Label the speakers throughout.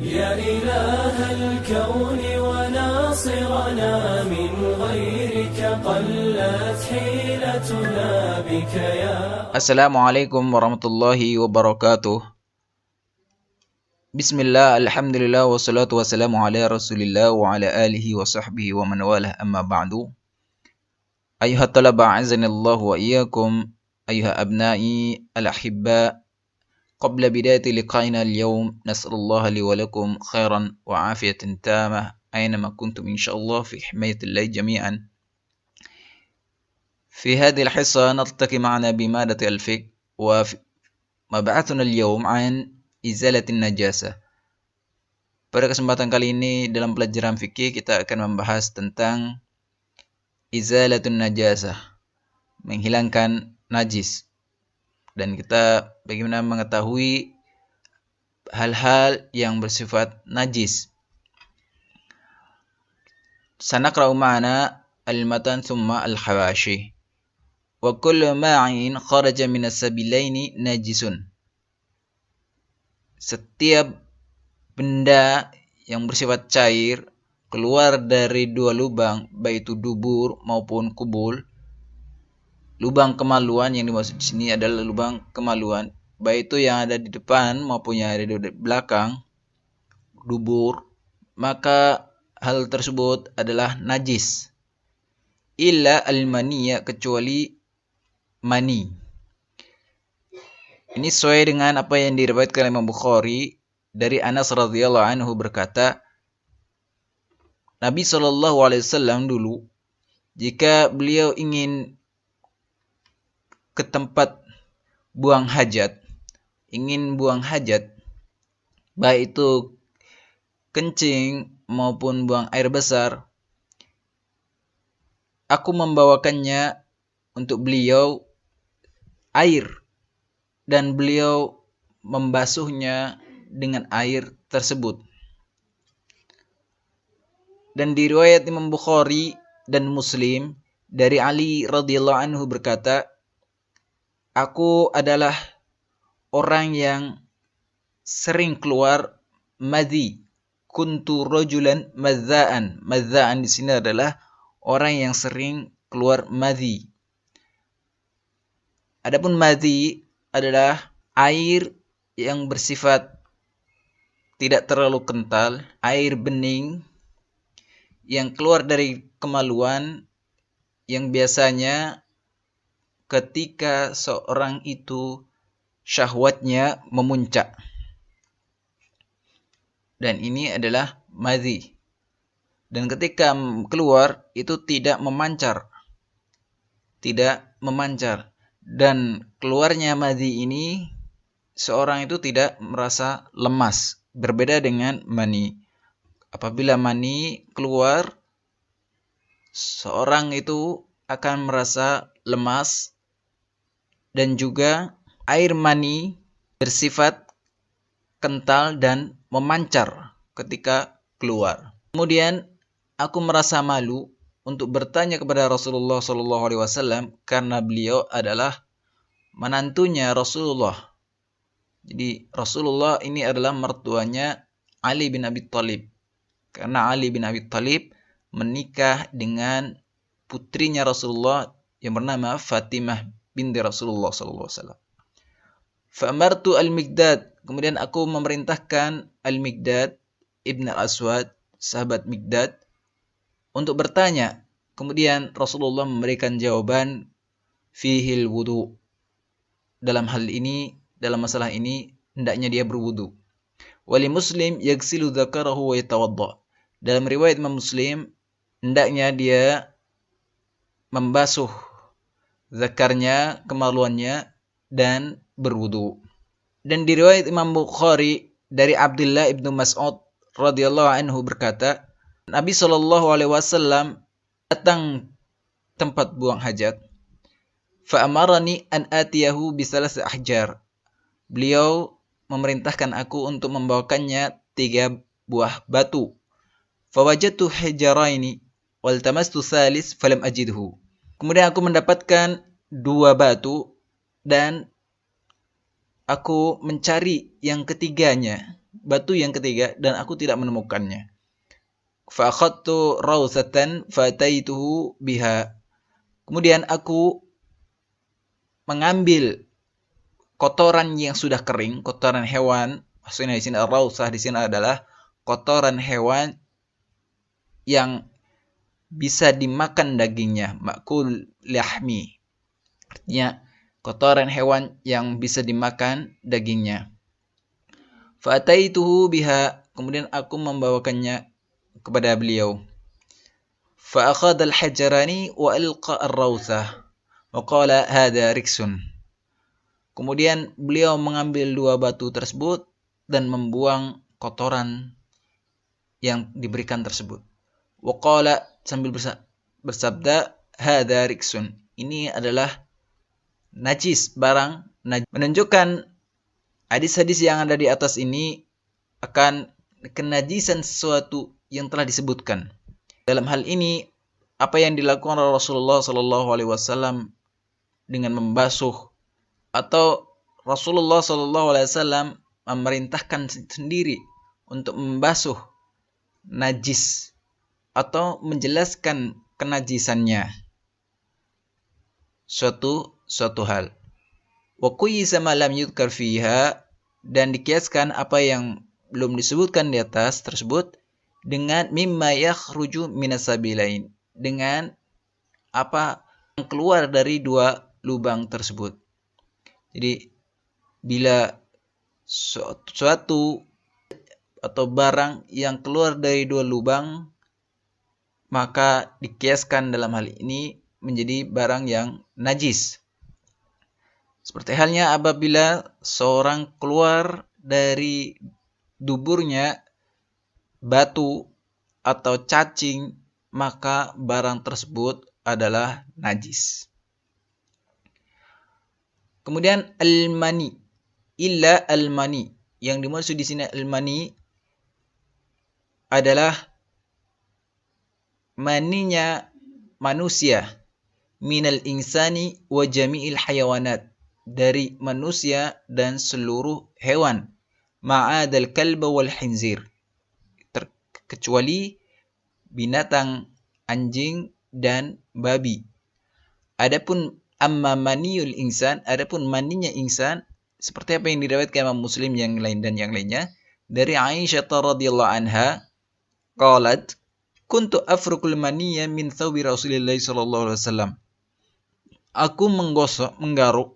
Speaker 1: يا إله الكون وناصرنا من غيرك قلت حيلتنا بك يا.
Speaker 2: Assalamualaikum warahmatullahi wabarakatuh. Bismillah, alhamdulillah, wassalatu wassalamu ala rasulillah wa ala alihi wa sahbihi wa man walah, amma ba'du. Ayuhat talaba azanillahu wa iyyakum, ayuha abnai al-ahibba. Qabla bidayati liqa'ina al-yawm, nas'alullaha li wa lakum khairan wa afiyatin tamah aynama kuntum insyaallah fi himayatillahi jami'an. في هذه الحصة نلتقي معنا بمادة الفقه ومبعثنا اليوم عن إزالة النجاسة. Pada kesempatan kali ini dalam pelajaran fikih kita akan membahas tentang izalatun najasah, menghilangkan najis. Dan kita bagaimana mengetahui hal-hal yang bersifat najis. Sanaqra'u ma'ana al-matan thumma al-hawashi. Wa kullu ma'in kharaja minas sabilaini najisun. Setiap benda yang bersifat cair keluar dari dua lubang, baik itu dubur maupun kubul. Lubang kemaluan yang dimaksud di sini adalah lubang kemaluan, baik itu yang ada di depan maupun yang ada di belakang dubur, maka hal tersebut adalah najis. Illa al-maniyya, kecuali mani. Ini sesuai dengan apa yang diriwayatkan oleh Imam Bukhari dari Anas radhiyallahu anhu berkata, Nabi SAW dulu jika beliau ingin ke tempat buang hajat, baik itu kencing maupun buang air besar, aku membawakannya untuk beliau air dan beliau membasuhnya dengan air tersebut. Dan di riwayat Imam Bukhari dan Muslim dari Ali radhiyallahu anhu berkata, aku adalah orang yang sering keluar madhi. Kuntu rajulan madza'an. Madza'an di sini adalah orang yang sering keluar madhi. Adapun madhi adalah air yang bersifat tidak terlalu kental, air bening yang keluar dari kemaluan yang biasanya ketika seorang itu syahwatnya memuncak. Dan ini adalah madhi. Dan ketika keluar itu tidak memancar. Dan keluarnya madhi ini seorang itu tidak merasa lemas. Berbeda dengan mani. Apabila mani keluar, seorang itu akan merasa lemas. Dan juga air mani bersifat kental dan memancar ketika keluar. Kemudian aku merasa malu untuk bertanya kepada Rasulullah SAW karena beliau adalah menantunya Rasulullah. Jadi Rasulullah ini adalah mertuanya Ali bin Abi Thalib. Karena Ali bin Abi Thalib menikah dengan putrinya Rasulullah yang bernama Fatimah binti Rasulullah SAW. Fa'amartu al-Miqdad. Kemudian aku memerintahkan al-Miqdad ibn al-Aswad, sahabat Miqdad, untuk bertanya. Kemudian Rasulullah memberikan jawaban fihil wudu. Dalam masalah ini hendaknya dia berwudu. Wali Muslim yaghsilu dzakarahu wa yatawadda. Dalam riwayat Imam Muslim hendaknya dia membasuh zakarnya, kemaluannya, dan berwudu. Dan di riwayat Imam Bukhari dari Abdullah ibnu Mas'ud radhiyallahu anhu berkata, Nabi SAW datang tempat buang hajat. Fa'amarani an atiyahu bisalas ahjar. Beliau memerintahkan aku untuk membawakannya 3 buah batu. Fawajadtu hijaraini waltamastu thalis falam ajidhu. Kemudian aku mendapatkan 2 batu dan aku mencari yang ketiganya batu yang ketiga dan aku tidak menemukannya. Fa akhadtu rawsatan fataituhu biha. Kemudian aku mengambil kotoran yang sudah kering, kotoran hewan. Maksudnya di sini rawsah di sini adalah kotoran hewan yang bisa dimakan dagingnya, makul lahmi. Artinya kotoran hewan yang bisa dimakan dagingnya. Fa'ataituhu biha, kemudian aku membawakannya kepada beliau. Fa'akhadha al-hajarani wa alqa ar-rawthah wa qala hadha riksun. Kemudian beliau mengambil 2 batu tersebut dan membuang kotoran yang diberikan tersebut. Wa qala, sambil bersabda, hadha riksun. Ini adalah najis, barang najis. Menunjukkan hadis-hadis yang ada di atas ini akan kenajisan sesuatu yang telah disebutkan. Dalam hal ini, apa yang dilakukan oleh Rasulullah SAW dengan membasuh, atau Rasulullah SAW memerintahkan sendiri untuk membasuh najis atau menjelaskan kenajisannya suatu hal. Wa qiyasa ma lam yudhkar fiha, dan dikiaskan apa yang belum disebutkan di atas tersebut dengan mimma yakhruju minas sabilain, dengan apa yang keluar dari 2 lubang tersebut. Jadi bila suatu atau barang yang keluar dari 2 lubang, maka dikiaskan dalam hal ini menjadi barang yang najis. Seperti halnya apabila seorang keluar dari duburnya batu atau cacing, maka barang tersebut adalah najis. Kemudian al-mani, illa al-mani. Yang dimaksud di sini al-mani adalah maninya manusia, minal insani wa jami'il hayawanat, dari manusia dan seluruh hewan, ma'adal kalba wal khinzir, kecuali binatang anjing dan babi. Adapun amma maniul insan, adapun maninya insan, seperti apa yang diriwayatkan Imam Muslim yang lain dan yang lainnya dari Aisyah radhiyallahu anha, qalat kuntu afrukul maniyya min thawbi Rasulillah sallallahu alaihi wasallam. Aku menggaruk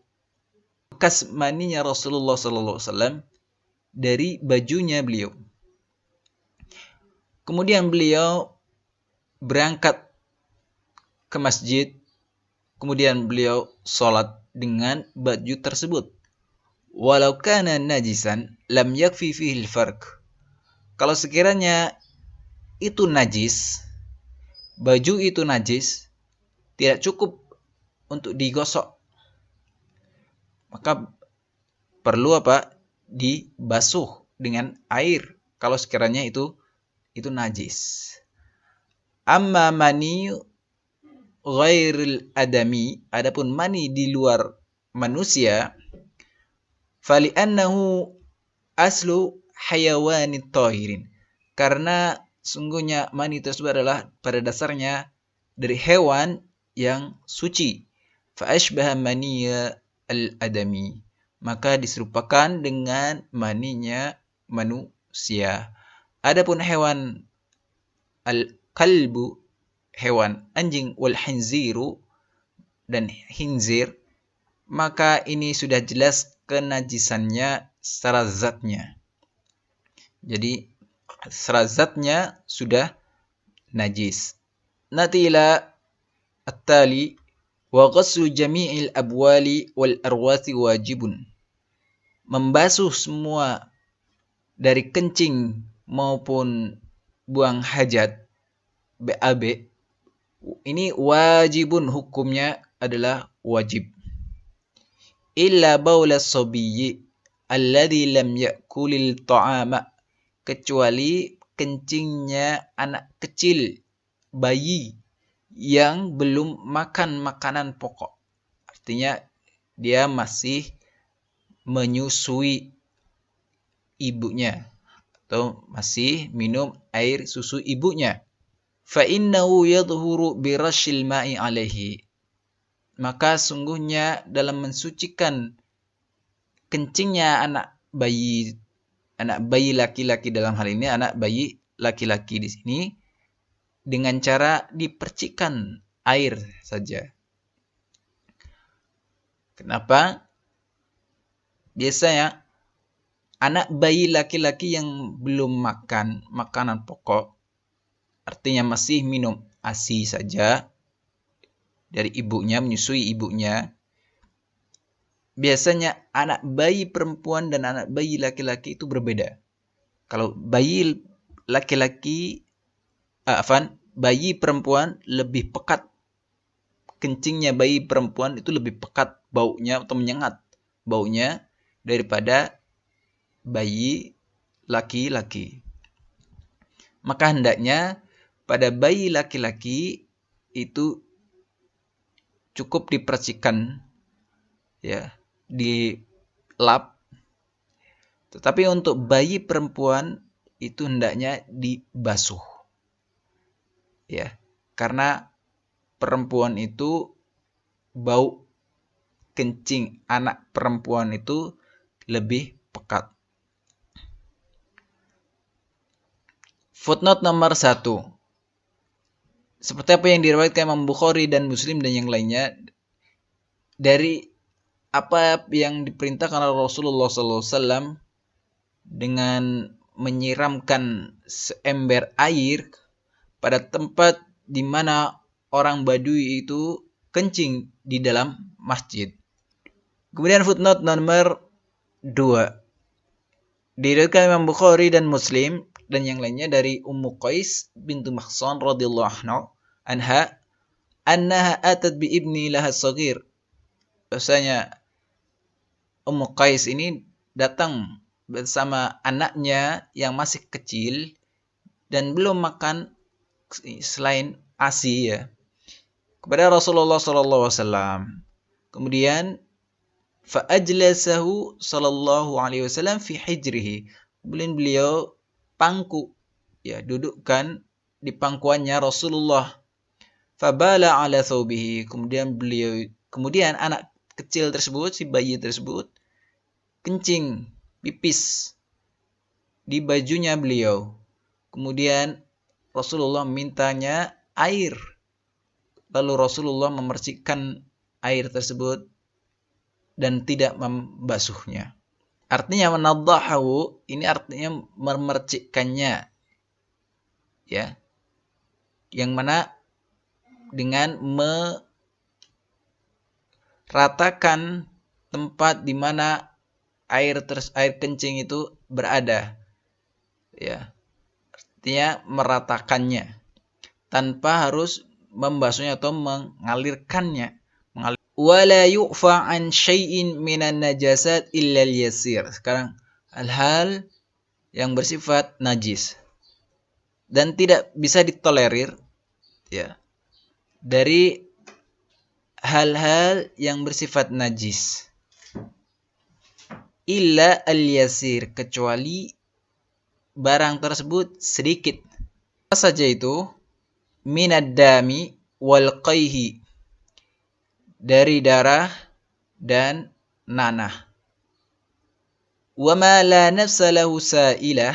Speaker 2: bekas maninya Rasulullah sallallahu alaihi wasallam dari bajunya beliau. Kemudian beliau berangkat ke masjid, kemudian beliau sholat dengan baju tersebut. Walau kana najisan lam yakfi fihi al-farq. Kalau sekiranya itu najis, baju itu najis, tidak cukup untuk digosok, maka perlu apa? Dibasuh dengan air kalau sekiranya itu najis. Amma mani ghairil adami, adapun mani di luar manusia, fali annahu aslu hayawanit tahirin, karena sungguhnya mani tersebut adalah pada dasarnya dari hewan yang suci. Fa ashbaha maniya al-adami, maka diserupakan dengan maninya manusia. Adapun hewan al-kalbu, hewan anjing, wal khinziru, dan khinzir, maka ini sudah jelas kenajisannya secara zatnya. Jadi secara zatnya sudah najis. Natila at-tali wa ghaslu jami'il abwali wal arwathi wajibun. Membasuh semua dari kencing maupun buang hajat, BAB, ini wajibun, hukumnya adalah wajib. Illa baula sabiyyi alladhi lam ya'kulil ta'ama, kecuali kencingnya anak kecil, bayi yang belum makan makanan pokok. Artinya dia masih menyusui ibunya. atau masih minum air susu ibunya. Fa innahu yadhuru bi rasyil ma'i alaihi. Maka sungguhnya dalam mensucikan kencingnya anak bayi laki-laki, dalam hal ini anak bayi laki-laki di sini, dengan cara dipercikkan air saja. Kenapa? Biasanya anak bayi laki-laki yang belum makan makanan pokok, artinya masih minum ASI saja dari ibunya, menyusui ibunya. Biasanya anak bayi perempuan dan anak bayi laki-laki itu berbeda. Kalau bayi laki-laki, bayi perempuan lebih pekat. Kencingnya bayi perempuan itu lebih pekat baunya atau menyengat baunya daripada bayi laki-laki. Maka hendaknya pada bayi laki-laki itu cukup dipercikan, ya, dilap. Tetapi untuk bayi perempuan itu hendaknya dibasuh, ya, karena perempuan itu bau kencing anak perempuan itu lebih pekat. Footnote nomor 1. Seperti apa yang diriwayatkan Imam Bukhari dan Muslim dan yang lainnya, dari apa yang diperintahkan oleh Rasulullah SAW dengan menyiramkan seember air pada tempat di mana orang Badui itu kencing di dalam masjid. Kemudian footnote nomor 2. Diriwayatkan Imam Bukhari dan Muslim dan yang lainnya dari Ummu Qais bintu Mahsan radhiyallahu anha annaha atat bi ibni laha shaghir. Bahasanya Ummu Qais ini datang bersama anaknya yang masih kecil dan belum makan selain ASI, ya, kepada Rasulullah SAW. Kemudian fa ajlasahu sallallahu alaihi wasallam fi hijrihi. Kemudian beliau pangku, ya, dudukkan di pangkuannya Rasulullah. Fabala ala thawbihi. Kemudian anak kecil tersebut, si bayi tersebut, kencing, pipis di bajunya beliau. Kemudian Rasulullah mintanya air. Lalu Rasulullah memercikkan air tersebut dan tidak membasuhnya. Artinya menadhahu ini artinya memercikkannya, ya, yang mana dengan meratakan tempat di mana air kencing itu berada, ya, artinya meratakannya tanpa harus membasuhnya atau mengalirkannya. Wala yu'fa an syai'in minan najasat illa al-yasir. Sekarang hal-hal yang bersifat najis dan tidak bisa ditolerir, ya, dari hal-hal yang bersifat najis, illa al-yasir, kecuali barang tersebut sedikit. Apa saja itu? Minad dami wal qayhi, dari darah dan nanah. Wa ma la nafsa lahu sa'ilah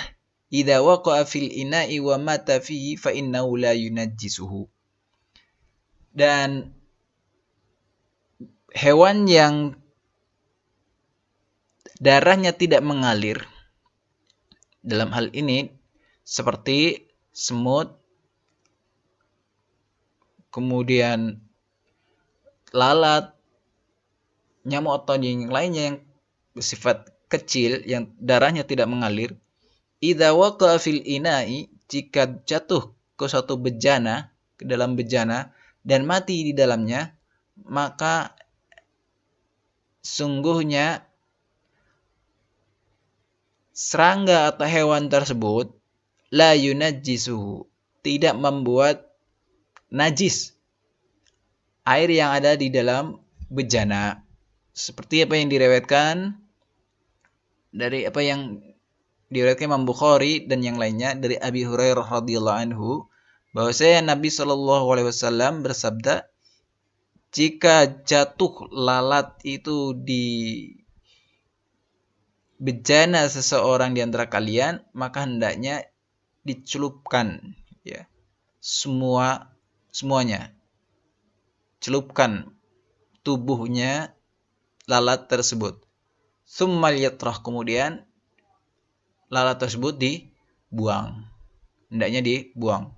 Speaker 2: idza waqa'a fil ina'i wa mata fihi fa innahu la yunajjisuhu. Dan hewan yang darahnya tidak mengalir, dalam hal ini seperti semut, kemudian lalat, nyamuk atau yang lainnya yang bersifat kecil yang darahnya tidak mengalir, idza waqa'a fil ina'i, jika jatuh ke suatu bejana, ke dalam bejana dan mati di dalamnya, maka sungguhnya serangga atau hewan tersebut la yunajjisuhu, tidak membuat najis air yang ada di dalam bejana. Seperti apa yang diriwayatkan dari apa yang diriwayatkan Imam Bukhari dan yang lainnya dari Abi Hurairah radhiyallahu anhu bahwasanya Nabi Shallallahu alaihi wasallam bersabda, jika jatuh lalat itu di bejana seseorang di antara kalian, maka hendaknya dicelupkan, ya, semuanya. Celupkan tubuhnya lalat tersebut. Tsummal yatrah, kemudian lalat tersebut dibuang. Hendaknya dibuang.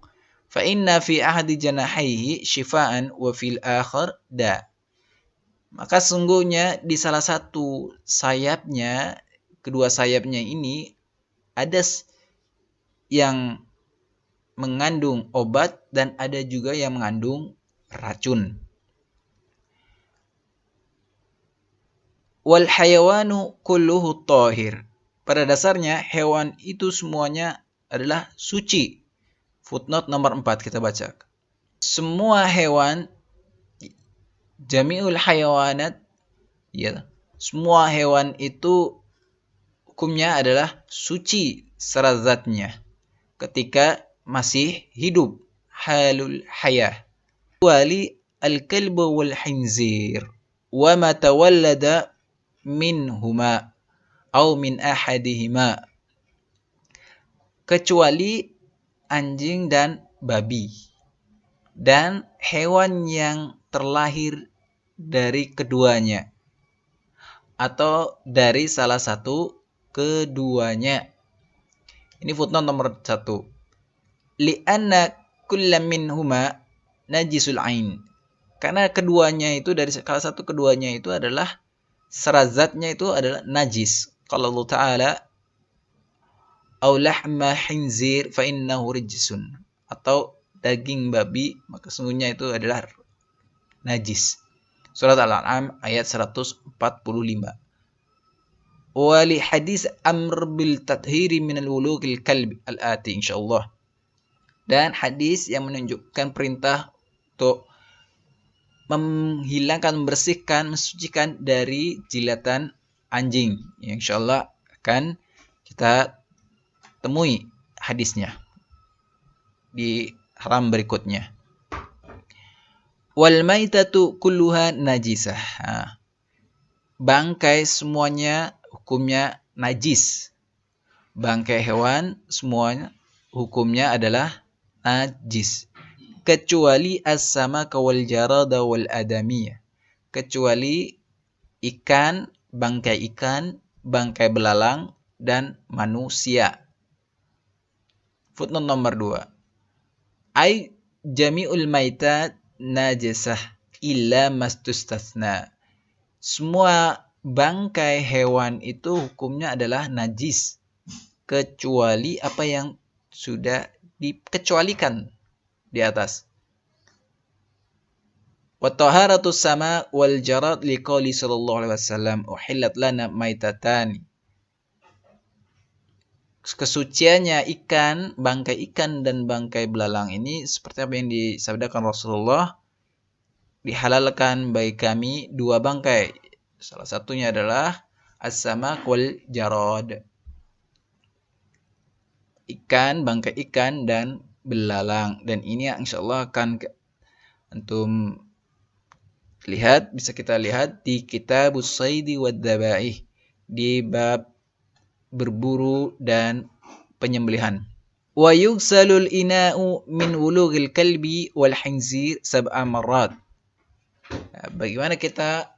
Speaker 2: Fa inna fi ahadi janahaihi shifaan wa fil akhir da. Maka sungguhnya di salah satu sayapnya, kedua sayapnya ini ada yang mengandung obat dan ada juga yang mengandung racun. Wal hayawanu kulluhu tahir. Pada dasarnya hewan itu semuanya adalah suci. Footnote nomor 4 kita baca. Semua hewan, jami'ul hayawanat, ya, semua hewan itu hukumnya adalah suci secara zatnya ketika masih hidup, halul hayah. Wali al-kalbu wal khinzir wa ma tawallada minhuma au min ahadihima, kecuali anjing dan babi dan hewan yang terlahir dari keduanya atau dari salah satu keduanya. Ini footnote nomor 1. Li'anna kullam minhuma najisul ain. Karena keduanya itu, dari salah satu keduanya itu adalah serazatnya itu adalah najis. Qala Allah Ta'ala au lahma khinzir fa innahu rijsun, atau daging babi maka sesungguhnya itu adalah najis. Surat Al-An'am ayat 145. Wa li hadis amr bil tathhiri min al-wulughil kalb al-ati insyaallah. Dan hadis yang menunjukkan perintah untuk menghilangkan, membersihkan, mensucikan dari jilatan anjing. Yang insyaallah akan kita temui hadisnya di haram berikutnya. Wal maitatu kulluha najisah. Bangkai semuanya hukumnya najis. Bangkai hewan semuanya hukumnya adalah najis. Kecuali as-samaka wal jarada wal adamiyah. Kecuali ikan, bangkai ikan, bangkai belalang, dan manusia. Footnote nomor 2. Ai jami'ul maitat najasah illa mastustasna. Semua bangkai hewan itu hukumnya adalah najis kecuali apa yang sudah dikecualikan di atas. Wa taharatus sama wal jarad liqauli sallallahu alaihi wasallam uhillat lana maitatani. Kesuciannya ikan, bangkai ikan dan bangkai belalang ini seperti apa yang disabdakan Rasulullah, dihalalkan bagi kami dua bangkai. Salah satunya adalah as-samak wal jarad. Ikan, bangkai ikan dan belalang. Dan ini insyaallah akan antum lihat, bisa kita lihat di Kitabus Saidi wad Dabaih di bab berburu dan penyembelihan. Wa yugsalul ina'u min wulughil kalbi wal khinzir sab'a marrat. Bagaimana kita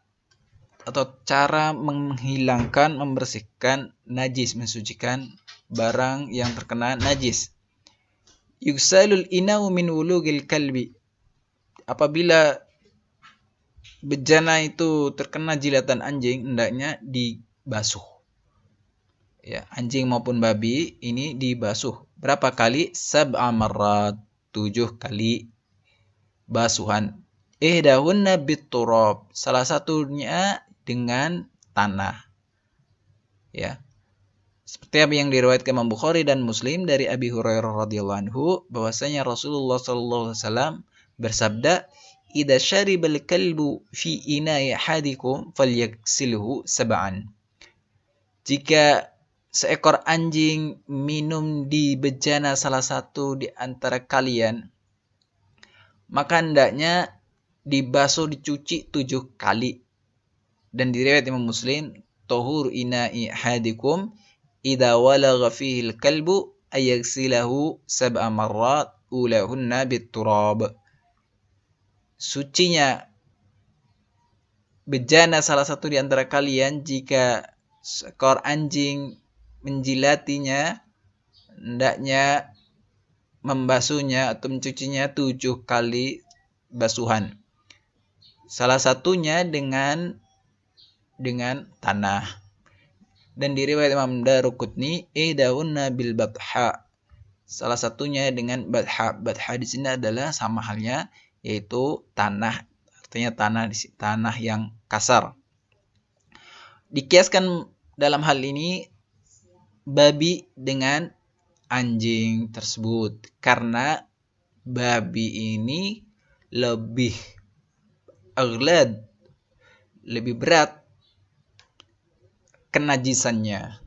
Speaker 2: atau cara menghilangkan, membersihkan najis, mensucikan barang yang terkena najis. Yugsalul ina'u min wulughil kalbi. Apabila bejana itu terkena jilatan anjing, hendaknya dibasuh. Ya, anjing maupun babi ini dibasuh. Berapa kali? Sab'a marrat, 7 kali basuhan. Ihdahunna bitturab, salah satunya dengan tanah. Ya. Seperti apa yang diriwayatkan Imam Bukhari dan Muslim dari Abi Hurairah radhiyallahu anhu bahwasanya Rasulullah sallallahu alaihi wasallam bersabda, "Idza syaribal kalbu fi ina'i ahadikum falyaghsilhu sab'an." Jika seekor anjing minum di bejana salah satu di antara kalian, maka hendaknya dibasuh, dicuci 7 kali. Dan di riwayat Imam Muslim, tahur ina'i hadikum idza walagha fihi al-kalbu ayaghsilahu 7 marrat ulahunna bit-turab. Sucinya bejana salah satu di antara kalian jika seekor anjing menjilatinya, hendaknya membasuhnya atau mencucinya 7 kali basuhan. Salah satunya dengan tanah. Dan di riwayat Imam Daruqutni, idahunna bil batha. Salah satunya dengan batha. Batha di sini adalah sama halnya, yaitu tanah. Artinya tanah yang kasar. Dikiaskan dalam hal ini babi dengan anjing tersebut, karena babi ini lebih aghlad, lebih berat kenajisannya.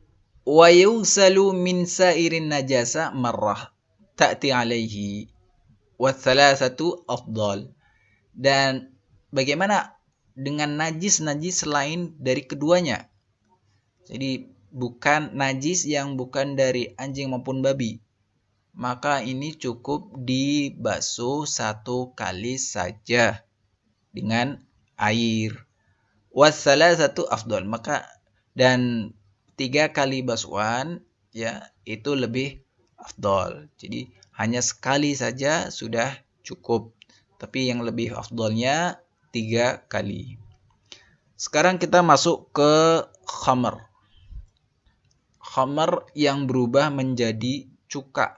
Speaker 2: Wa yusalu min sairin najasa marrah ta'ti alaihi wa thalathatu afdal. Dan bagaimana dengan najis-najis selain dari keduanya? Jadi bukan najis yang bukan dari anjing maupun babi, maka ini cukup dibasuh 1 kali saja dengan air. Wassalasatu afdal, maka dan 3 kali basuhan ya itu lebih afdal. Jadi hanya sekali saja sudah cukup, tapi yang lebih afdalnya 3 kali. Sekarang kita masuk ke khamr. Khamr yang berubah menjadi cuka.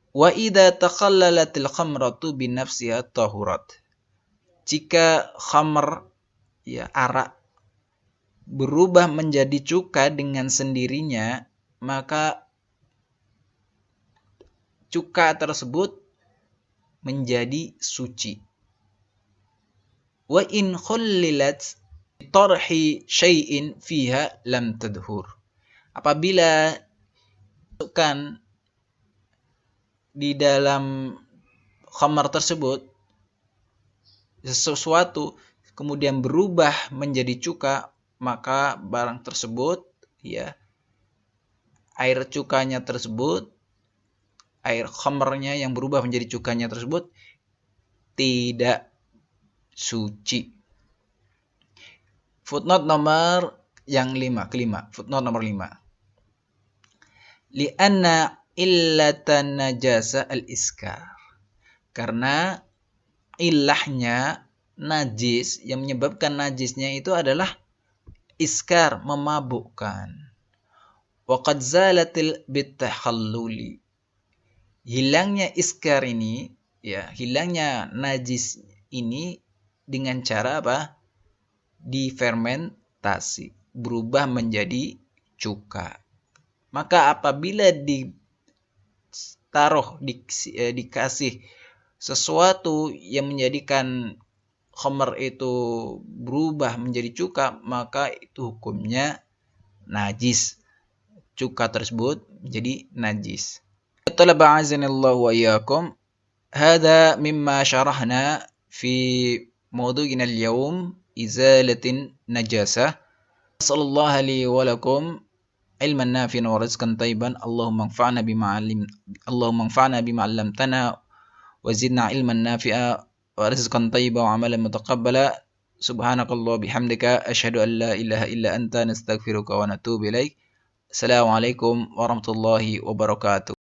Speaker 2: Wa idza taqallalatil khamratu bi nafsiha tahurat. Jika khamr ya arak berubah menjadi cuka dengan sendirinya, maka cuka tersebut menjadi suci. Wa in khullilat tarhi syai'in fiha lam tadhur. Apabila masukkan di dalam khamar tersebut sesuatu kemudian berubah menjadi cuka, maka barang tersebut ya air cukanya tersebut, air khamarnya yang berubah menjadi cukanya tersebut tidak suci. Footnote nomor yang kelima, footnote nomor 5. Li'anna illatan najasa al-iskar. Karena ilahnya najis, yang menyebabkan najisnya itu adalah iskar, memabukkan. Wa qad zalatil bitakhalluli. Hilangnya iskar ini, ya, hilangnya najis ini dengan cara apa? Difermentasi, berubah menjadi cuka. Maka apabila dikasih sesuatu yang menjadikan khamr itu berubah menjadi cuka, maka itu hukumnya najis. Cuka tersebut menjadi najis. Talaba azanillahu wa iyyakum. Hadza mimma syarahna fi mawdu'ina al-yawm izalatin najasah. Sallallahu li wa lakum ilman nafi'an wa rizqan thayyiban. Allahumma anfa'na bima 'allamtana wa zidna ilman nafi'a wa rizqan thayyiban wa 'amalan mutaqabbala. Subhanakallah bihamdika asyhadu an la ilaha illa anta nastaghfiruka wa natubu ilaik. Assalamualaikum warahmatullahi wabarakatuh.